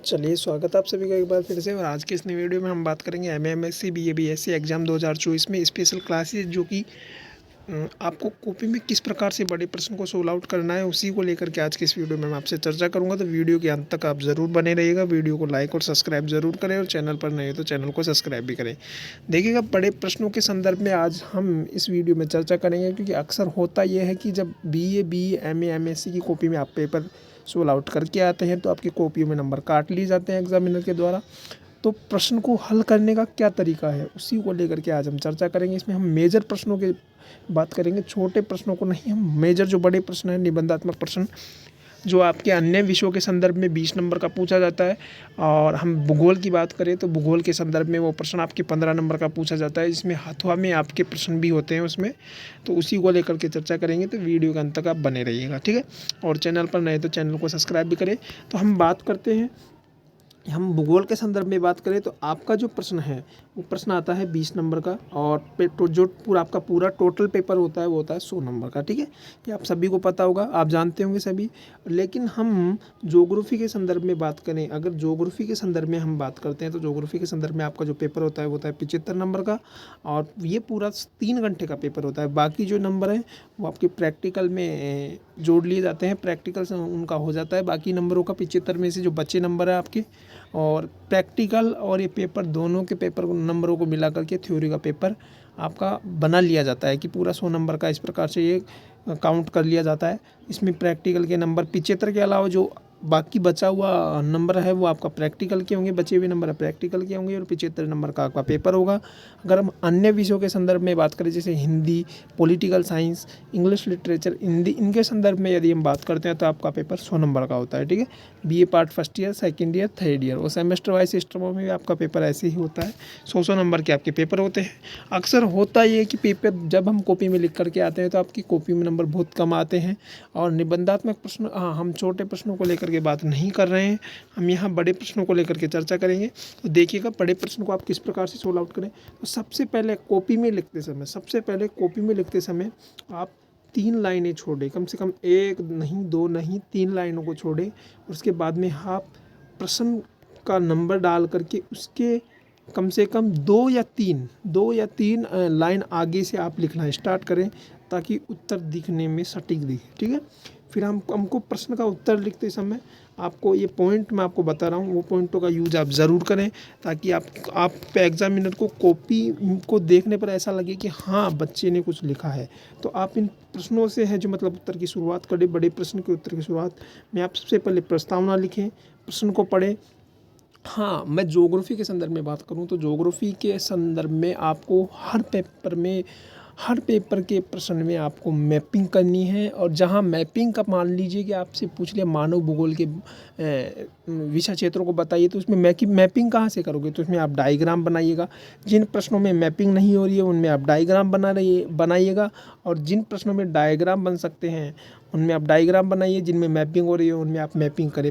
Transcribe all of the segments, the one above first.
चलिए स्वागत है आप सभी का एक बार फिर से। और आज के इस नई वीडियो में हम बात करेंगे MA, MSc, BA, BSc exam 2024 में स्पेशल क्लासेस जो कि आपको कॉपी में किस प्रकार से बड़े प्रश्न को सोल्व आउट करना है, उसी को लेकर के आज की इस वीडियो में मैं आपसे चर्चा करूंगा। तो वीडियो के अंत तक आप ज़रूर बने रहिएगा। वीडियो को लाइक और सब्सक्राइब जरूर करें और चैनल पर नए हो तो चैनल को सब्सक्राइब भी करें। देखिएगा, बड़े प्रश्नों के संदर्भ में आज हम इस वीडियो में चर्चा करेंगे, क्योंकि अक्सर होता यह है कि जब बीए, एमए, एमएससी की कॉपी में आप पेपर सोल्व आउट करके आते हैं तो आपकी कॉपी में नंबर काट लिए जाते हैं एग्जामिनर के द्वारा। तो प्रश्न को हल करने का क्या तरीका है, उसी को लेकर के आज हम चर्चा करेंगे। इसमें हम मेजर प्रश्नों की बात करेंगे, छोटे प्रश्नों को नहीं। हम मेजर जो बड़े प्रश्न हैं, निबंधात्मक प्रश्न जो आपके अन्य विषयों के संदर्भ में 20 नंबर का पूछा जाता है, और हम भूगोल की बात करें तो भूगोल के संदर्भ में वो प्रश्न आपके 15 नंबर का पूछा जाता है, जिसमें हथवा में आपके प्रश्न भी होते हैं उसमें। तो उसी को लेकर के चर्चा करेंगे। तो वीडियो के अंत तक आप बने रहिएगा, ठीक है। और चैनल पर नए तो चैनल को सब्सक्राइब भी करें। तो हम बात करते हैं, हम भूगोल के संदर्भ में बात करें तो आपका जो प्रश्न है वो प्रश्न आता है 20 नंबर का, और जो आपका पूरा टोटल पेपर होता है वो होता है 100 नंबर का, ठीक है। ये आप सभी को पता होगा, आप जानते होंगे सभी। लेकिन हम ज्योग्राफी के संदर्भ में बात करें, अगर ज्योग्राफी के संदर्भ में हम बात करते हैं तो ज्योग्राफी के संदर्भ में आपका जो पेपर होता है वो होता है 75 नंबर का, और ये पूरा 3 घंटे का पेपर होता है। बाकी जो नंबर हैं वो आपके प्रैक्टिकल में जोड़ लिए जाते हैं, प्रैक्टिकल से उनका हो जाता है। बाकी नंबरों का 75 में से जो बचे नंबर है आपके, और प्रैक्टिकल और ये पेपर दोनों के पेपर नंबरों को मिला करके थ्योरी का पेपर आपका बना लिया जाता है कि पूरा 100 नंबर का इस प्रकार से ये काउंट कर लिया जाता है। इसमें प्रैक्टिकल के नंबर 75 के अलावा जो बाकी बचा हुआ नंबर है वो आपका प्रैक्टिकल के होंगे, बचे हुए नंबर प्रैक्टिकल के होंगे, और 75 नंबर का आपका पेपर होगा। अगर हम अन्य विषयों के संदर्भ में बात करें, जैसे Hindi, political science, English literature, Hindi, इनके संदर्भ में यदि हम बात करते हैं तो आपका पेपर 100 नंबर का होता है, ठीक है। BA part first year, second year, third year, और सेमेस्टर वाइज सिस्टमों में भी आपका पेपर ऐसे ही होता है। 100 नंबर के आपके पेपर होते हैं। अक्सर होता ये है कि पेपर जब हम कॉपी में लिख करके आते हैं तो आपकी कॉपी में नंबर बहुत कम आते हैं। और निबंधात्मक प्रश्न, हाँ, हम छोटे प्रश्नों को लेकर के बात नहीं कर रहे हैं, हम यहाँ बड़े प्रश्नों को लेकर के चर्चा करेंगे। तो देखिएगा, बड़े प्रश्न को आप किस प्रकार से सोल्व आउट करें। तो सबसे पहले कॉपी में लिखते समय आप 3 लाइनें छोड़ें, कम से कम 1 नहीं 2 नहीं 3 लाइनों को छोड़ें। और उसके बाद में आप प्रश्न का नंबर डाल करके उसके कम से कम 2 या 3 लाइन आगे से आप लिखना स्टार्ट करें, ताकि उत्तर दिखने में सटीक दिखे, ठीक है। फिर हमको प्रश्न का उत्तर लिखते समय आपको ये पॉइंट मैं आपको बता रहा हूँ, वो पॉइंटों का यूज आप ज़रूर करें, ताकि आप एग्जामिनर को कॉपी को देखने पर ऐसा लगे कि हाँ, बच्चे ने कुछ लिखा है। तो आप इन प्रश्नों से है जो मतलब उत्तर की शुरुआत करें। बड़े प्रश्न के उत्तर की शुरुआत में आप सबसे पहले प्रस्तावना लिखें, प्रश्न को पढ़ें। हाँ, मैं ज्योग्राफी के संदर्भ में बात करूँ तो ज्योग्राफी के संदर्भ में आपको हर पेपर के प्रश्न में आपको मैपिंग करनी है। और जहाँ मैपिंग का मान लीजिए कि आपसे पूछ लिया मानव भूगोल के विषय क्षेत्रों को बताइए, तो उसमें मैपिंग कहाँ से करोगे, तो उसमें आप डायग्राम बनाइएगा। जिन प्रश्नों में मैपिंग नहीं हो रही है उनमें आप डायग्राम बनाइएगा, और जिन प्रश्नों में डायग्राम बन सकते हैं उनमें आप डायग्राम बनाइए। जिनमें मैपिंग हो रही है उनमें आप मैपिंग करें।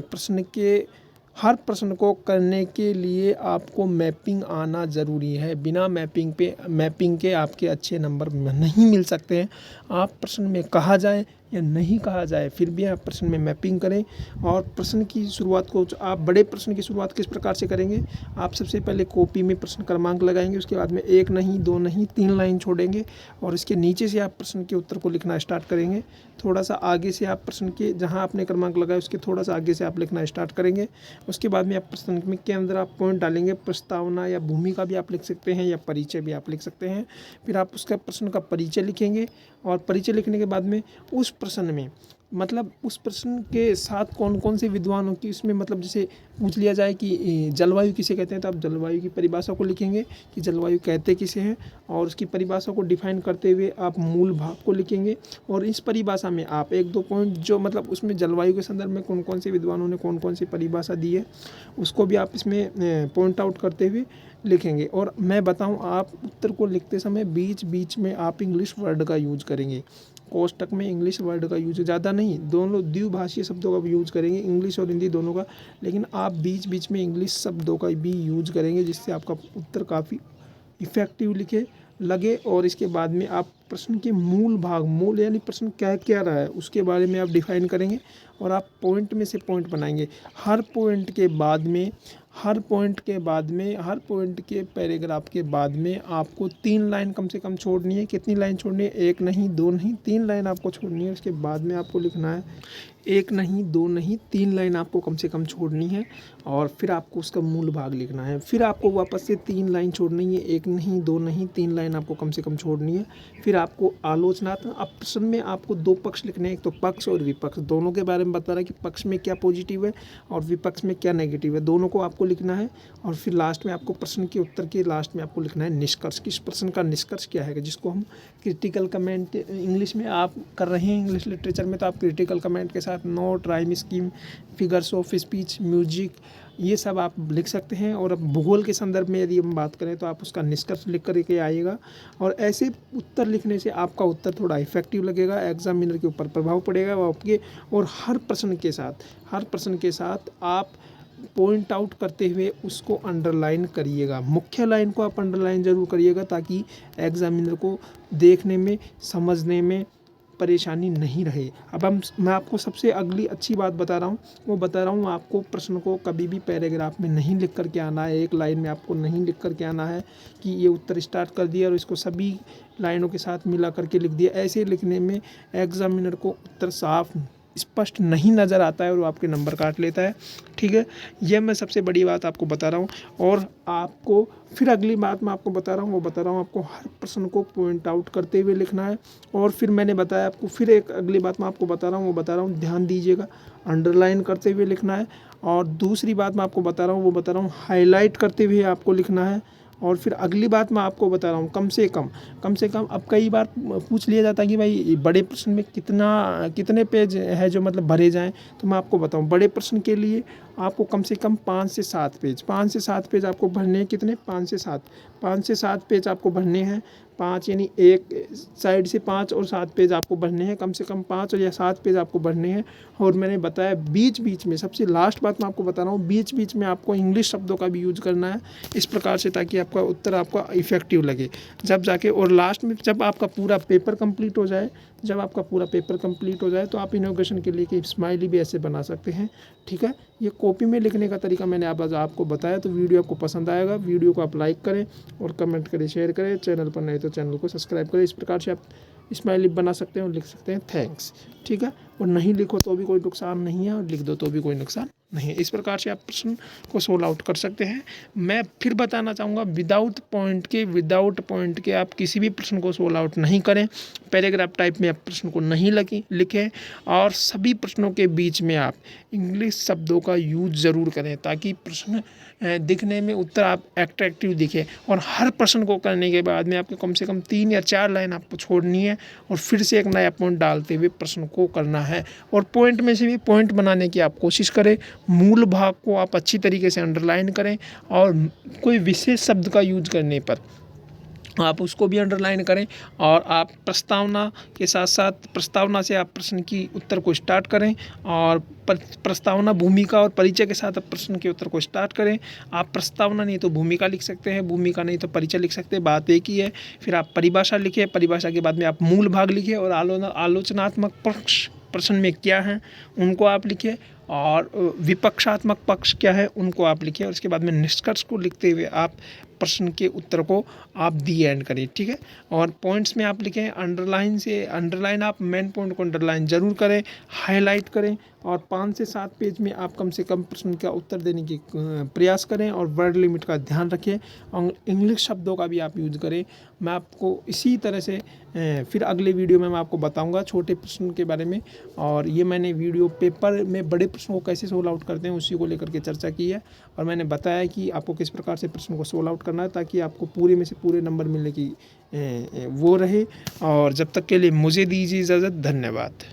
हर प्रश्न को करने के लिए आपको मैपिंग आना ज़रूरी है। बिना मैपिंग के आपके अच्छे नंबर नहीं मिल सकते हैं। आप प्रश्न में कहा जाए या नहीं कहा जाए, फिर भी आप प्रश्न में मैपिंग करें। और प्रश्न की शुरुआत को आप बड़े प्रश्न की शुरुआत किस प्रकार से करेंगे, आप सबसे पहले कॉपी में प्रश्न क्रमांक लगाएंगे, उसके बाद में 1 नहीं 2 नहीं 3 लाइन छोड़ेंगे, और इसके नीचे से आप प्रश्न के उत्तर को लिखना स्टार्ट करेंगे। थोड़ा सा आगे से आप प्रश्न के जहाँ आपने क्रमांक लगाया उसके थोड़ा सा आगे से आप लिखना स्टार्ट करेंगे। उसके बाद में आप प्रश्न में के अंदर आप पॉइंट डालेंगे। प्रस्तावना या भूमिका भी आप लिख सकते हैं, या परिचय भी आप लिख सकते हैं। फिर आप उसका प्रश्न का परिचय लिखेंगे, और परिचय लिखने के बाद में उस प्रश्न में मतलब उस प्रश्न के साथ कौन कौन से विद्वानों की इसमें मतलब जैसे पूछ लिया जाए कि जलवायु किसे कहते हैं, तो आप जलवायु की परिभाषा को लिखेंगे कि जलवायु कहते किसे हैं, और उसकी परिभाषा को डिफाइन करते हुए आप मूल भाव को लिखेंगे। और इस परिभाषा में आप 1-2 पॉइंट जो मतलब उसमें जलवायु के संदर्भ में कौन कौन से विद्वानों ने कौन कौन सी परिभाषा दी है उसको भी आप इसमें पॉइंट आउट करते हुए लिखेंगे। और मैं बताऊं, आप उत्तर को लिखते समय बीच बीच में आप इंग्लिश वर्ड का यूज करेंगे। कोष्टक में इंग्लिश वर्ड का यूज ज़्यादा नहीं, दोनों द्विभाषीय शब्दों का यूज करेंगे, इंग्लिश और हिंदी दोनों का, लेकिन आप बीच बीच में इंग्लिश शब्दों का भी यूज करेंगे, जिससे आपका उत्तर काफ़ी इफ़ेक्टिव लिखे लगे और इसके बाद में आप प्रश्न के मूल भाग, मूल यानी प्रश्न क्या क्या रहा है उसके बारे में आप डिफाइन करेंगे और आप पॉइंट में से पॉइंट बनाएंगे। हर पॉइंट के बाद में, हर पॉइंट के पैराग्राफ के बाद में आपको 3 लाइन कम से कम छोड़नी है। कितनी लाइन छोड़नी है? 1 नहीं, 2 नहीं, 3 लाइन आपको छोड़नी है। उसके बाद में आपको लिखना है 1 नहीं, 2 नहीं, 3 लाइन आपको कम से कम छोड़नी है और फिर आपको उसका मूल भाग लिखना है। फिर आपको वापस से 3 लाइन छोड़नी है। 1 नहीं, 2 नहीं, 3 लाइन आपको कम से कम छोड़नी है। फिर आपको आलोचनात्मक, अब प्रश्न में आपको 2 पक्ष लिखने हैं, एक तो पक्ष और विपक्ष, दोनों के बारे में बता रहा है कि पक्ष में क्या पॉजिटिव है और विपक्ष में क्या नेगेटिव है, दोनों को आपको लिखना है। और फिर लास्ट में आपको प्रश्न के उत्तर के लास्ट में आपको लिखना है निष्कर्ष, किस प्रश्न का निष्कर्ष क्या है, जिसको हम क्रिटिकल कमेंट इंग्लिश में आप कर रहे हैं, इंग्लिश लिटरेचर में तो आप क्रिटिकल कमेंट के साथ note, rhyme scheme, figures of speech, music, ये सब आप लिख सकते हैं। और अब भूगोल के संदर्भ में यदि हम बात करें तो आप उसका निष्कर्ष लिख करके आइएगा और ऐसे उत्तर लिखने से आपका उत्तर थोड़ा इफेक्टिव लगेगा, एग्जामिनर के ऊपर प्रभाव पड़ेगा वो आपके। और हर प्रश्न के साथ आप पॉइंट आउट करते हुए उसको अंडरलाइन करिएगा। मुख्य लाइन को आप अंडरलाइन ज़रूर करिएगा ताकि एग्जामिनर को देखने में, समझने में परेशानी नहीं रहे। अब मैं आपको सबसे अगली अच्छी बात बता रहा हूँ, वो बता रहा हूँ आपको प्रश्न को कभी भी पैराग्राफ में नहीं लिख करके आना है, एक लाइन में आपको नहीं लिख करके आना है कि ये उत्तर स्टार्ट कर दिया और इसको सभी लाइनों के साथ मिला करके लिख दिया। ऐसे लिखने में एग्जामिनर को उत्तर साफ स्पष्ट नहीं नज़र आता है और वो आपके नंबर काट लेता है। ठीक है, यह मैं सबसे बड़ी बात आपको बता रहा हूँ। और आपको फिर अगली बात मैं आपको बता रहा हूँ, वो बता रहा हूँ आपको हर प्रश्न को पॉइंट आउट करते हुए लिखना है। और फिर मैंने बताया आपको, फिर एक अगली बात मैं आपको बता रहा हूँ, वो बता रहा हूँ ध्यान दीजिएगा, अंडरलाइन करते हुए लिखना है। और दूसरी बात मैं आपको बता रहा हूँ, वो बता रहा हूँ हाईलाइट करते हुए आपको लिखना है। और फिर अगली बात मैं आपको बता रहा हूँ कम से कम अब कई बार पूछ लिया जाता है कि भाई बड़े प्रश्न में कितने पेज है जो मतलब भरे जाएं, तो मैं आपको बताऊँ बड़े प्रश्न के लिए आपको कम से कम 5 से 7 पेज आपको भरने हैं। कितने? 5 से 7 पेज आपको भरने हैं। 5 यानी एक साइड से 5 और 7 पेज आपको भरने हैं, कम से कम 5 और या 7 पेज आपको भरने हैं। और मैंने बताया बीच बीच में, सबसे लास्ट बात मैं आपको बता रहा हूँ, बीच बीच में आपको इंग्लिश शब्दों का भी यूज करना है इस प्रकार से ताकि आपका उत्तर आपका इफेक्टिव लगे जब जाके। और लास्ट में जब आपका पूरा पेपर कंप्लीट हो जाए, तो आप इनोग्रेशन के लिए कि स्माइली भी ऐसे बना सकते हैं। ठीक है, ये कॉपी में लिखने का तरीका मैंने आपको बताया। तो वीडियो आपको पसंद आएगा, वीडियो को आप लाइक करें और कमेंट करें, शेयर करें। चैनल पर नहीं तो चैनल को सब्सक्राइब करें। इस प्रकार से आप स्माइली बना सकते हैं और लिख सकते हैं थैंक्स। ठीक है, और नहीं लिखो तो भी कोई नुकसान नहीं है और लिख दो तो भी कोई नुकसान नहीं है। इस प्रकार से आप प्रश्न को सोल्व आउट कर सकते हैं। मैं फिर बताना चाहूँगा विदाउट पॉइंट के आप किसी भी प्रश्न को सोल्व आउट नहीं करें। पैराग्राफ टाइप में आप प्रश्न को नहीं लिखें और सभी प्रश्नों के बीच में आप इंग्लिश शब्दों का यूज ज़रूर करें ताकि प्रश्न दिखने में उत्तर आप अट्रैक्टिव दिखे। और हर प्रश्न को करने के बाद में आपको कम से कम 3 या 4 लाइन आपको छोड़नी है और फिर से एक नया पॉइंट डालते हुए प्रश्न को करना है। और पॉइंट में से भी पॉइंट बनाने की आप कोशिश करें। मूल भाग को आप अच्छी तरीके से अंडरलाइन करें और कोई विशेष शब्द का यूज करने पर आप उसको भी अंडरलाइन करें। और आप प्रस्तावना के साथ साथ प्रस्तावना से आप प्रश्न की उत्तर को स्टार्ट करें और प्रस्तावना, भूमिका और परिचय के साथ आप प्रश्न के उत्तर को स्टार्ट करें। आप प्रस्तावना नहीं तो भूमिका लिख सकते हैं, भूमिका नहीं तो परिचय लिख सकते हैं, बात एक ही है। फिर आप परिभाषा लिखें, परिभाषा के बाद में आप मूल भाग लिखें और आलोचनात्मक पक्ष प्रश्न में क्या हैं उनको आप लिखें और विपक्षात्मक पक्ष क्या है उनको आप लिखें। और उसके बाद में निष्कर्ष को लिखते हुए आप प्रश्न के उत्तर को आप दी एंड करें। ठीक है, और पॉइंट्स में आप लिखें अंडरलाइन आप मेन पॉइंट को अंडरलाइन जरूर करें, हाईलाइट करें और 5 से 7 पेज में आप कम से कम प्रश्न का उत्तर देने की प्रयास करें और वर्ड लिमिट का ध्यान रखें और इंग्लिश शब्दों का भी आप यूज करें। मैं आपको इसी तरह से फिर अगले वीडियो में मैं आपको बताऊंगा छोटे प्रश्न के बारे में। और ये मैंने वीडियो पेपर में बड़े प्रश्नों को कैसे सोल्व आउट करते हैं उसी को लेकर के चर्चा की है और मैंने बताया कि आपको किस प्रकार से प्रश्न को सोल्व आउट करना है ताकि आपको पूरे में से पूरे नंबर मिलने की वो रहे। और जब तक के लिए मुझे दीजिए इजाज़त। धन्यवाद।